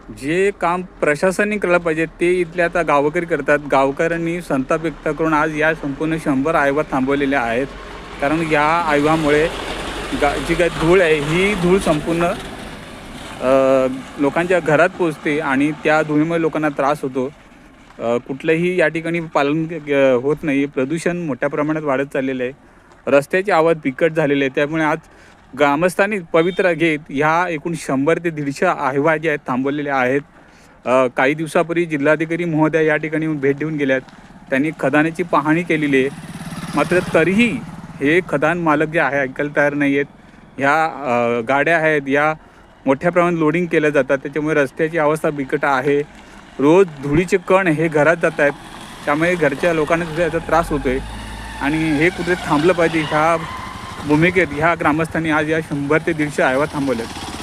जे काम प्रशासनाने केलं पाहिजे ते इथले आता गावकरी करतात. गावकऱ्यांनी संताप व्यक्त करून आज या संपूर्ण 100 आयवा थांबवलेल्या आहेत. कारण या आयवामुळे जी काही धूळ आहे ही धूळ संपूर्ण लोकांच्या घरात पोचते आणि त्या धुळीमुळे लोकांना त्रास होतो. कुठलंही या ठिकाणी पालन होत नाही. प्रदूषण मोठ्या प्रमाणात वाढत चाललेलं आहे. रस्त्याचे आवाज बिकट झालेले आहे. त्यामुळे आज ग्रामस्थांनी पवित्रा घेत ह्या एकूण 100 ते 150 अहवाल जे आहेत थांबवलेले आहेत. काही दिवसापूर्वी जिल्हाधिकारी महोदय या ठिकाणी येऊन भेट देऊन गेल्यात. त्यांनी खदानाची पाहणी केलेली आहे. मात्र तरीही हे खदान मालक जे आहे ऐकायला तयार नाही आहेत. ह्या गाड्या आहेत या मोठ्या प्रमाणात लोडिंग केल्या जातात. त्याच्यामुळे रस्त्याची अवस्था बिकट आहे. रोज धुळीचे कण हे घरात जात आहेत. त्यामुळे घरच्या लोकांना सुद्धा याचा त्रास होतो आहे आणि हे कुठे थांबलं पाहिजे ह्या भूमिकेत ह्या ग्रामस्थांनी आज या 100 ते 150 अहवाल थांबवले आहेत.